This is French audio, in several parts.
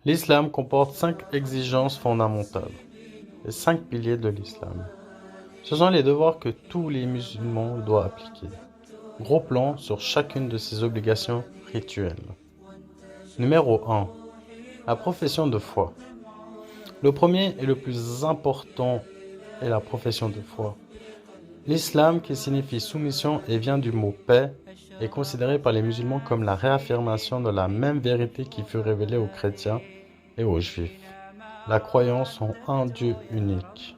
L'islam comporte 5 exigences fondamentales, les 5 piliers de l'islam. Ce sont les devoirs que tous les musulmans doivent appliquer. Gros plan sur chacune de ces obligations rituelles. Numéro 1. La profession de foi. Le premier et le plus important est la profession de foi. L'islam, qui signifie soumission et vient du mot paix, est considéré par les musulmans comme la réaffirmation de la même vérité qui fut révélée aux chrétiens et aux juifs. La croyance en un Dieu unique.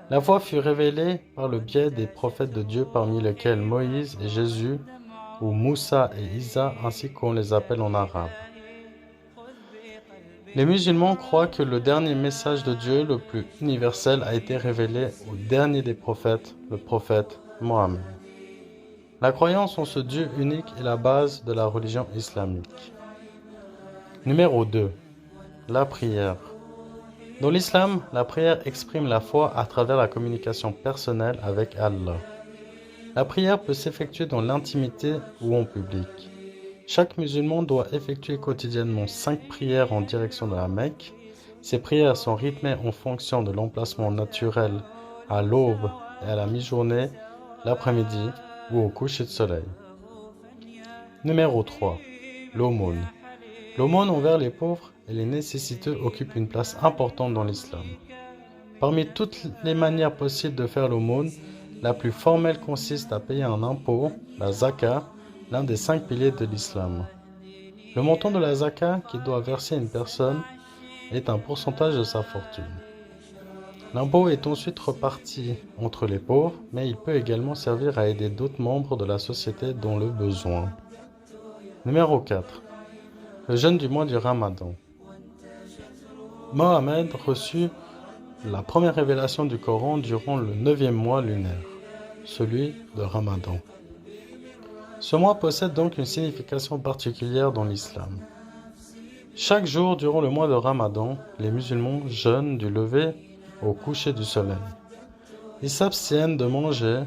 La foi fut révélée par le biais des prophètes de Dieu parmi lesquels Moïse et Jésus, ou Moussa et Isa ainsi qu'on les appelle en arabe. Les musulmans croient que le dernier message de Dieu, le plus universel, a été révélé au dernier des prophètes, le prophète Mohammed. La croyance en ce Dieu unique est la base de la religion islamique. Numéro 2. La prière. Dans l'islam, la prière exprime la foi à travers la communication personnelle avec Allah. La prière peut s'effectuer dans l'intimité ou en public. Chaque musulman doit effectuer quotidiennement 5 prières en direction de la Mecque. Ces prières sont rythmées en fonction de l'emplacement naturel à l'aube et à la mi-journée, l'après-midi ou au coucher de soleil. Numéro 3. L'aumône. L'aumône envers les pauvres et les nécessiteux occupe une place importante dans l'islam. Parmi toutes les manières possibles de faire l'aumône, la plus formelle consiste à payer un impôt, la zakat, l'un des 5 piliers de l'islam. Le montant de la zakat qu'il doit verser une personne est un pourcentage de sa fortune. L'impôt est ensuite reparti entre les pauvres, mais il peut également servir à aider d'autres membres de la société dans le besoin. Numéro 4. Le jeûne du mois du Ramadan. Mohammed reçut la première révélation du Coran durant le 9e mois lunaire, celui de Ramadan. Ce mois possède donc une signification particulière dans l'islam. Chaque jour durant le mois de Ramadan, les musulmans jeûnent du lever au coucher du soleil. Ils s'abstiennent de manger,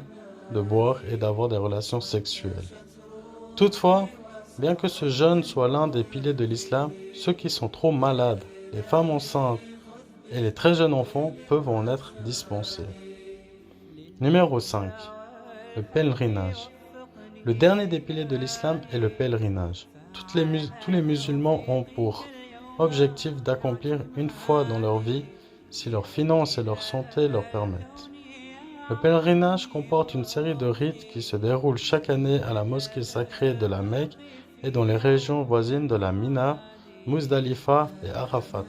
de boire et d'avoir des relations sexuelles. Toutefois, bien que ce jeûne soit l'un des piliers de l'islam, ceux qui sont trop malades, les femmes enceintes et les très jeunes enfants peuvent en être dispensés. Numéro 5. Le pèlerinage. Le dernier des piliers de l'islam est le pèlerinage. Tous les musulmans ont pour objectif d'accomplir une fois dans leur vie si leurs finances et leur santé leur permettent. Le pèlerinage comporte une série de rites qui se déroulent chaque année à la mosquée sacrée de la Mecque et dans les régions voisines de la Mina, Muzdalifa et Arafat.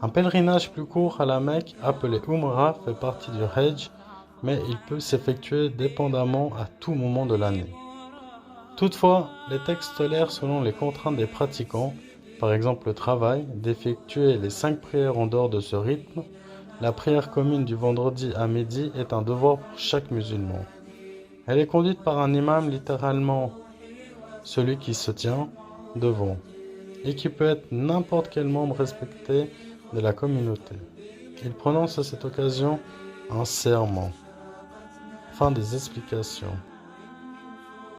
Un pèlerinage plus court à la Mecque, appelé Umrah, fait partie du Hajj, mais il peut s'effectuer dépendamment à tout moment de l'année. Toutefois, les textes tolèrent selon les contraintes des pratiquants, par exemple le travail, d'effectuer les 5 prières en dehors de ce rythme. La prière commune du vendredi à midi est un devoir pour chaque musulman. Elle est conduite par un imam, littéralement celui qui se tient devant, et qui peut être n'importe quel membre respecté de la communauté. Il prononce à cette occasion un serment. Fin des explications.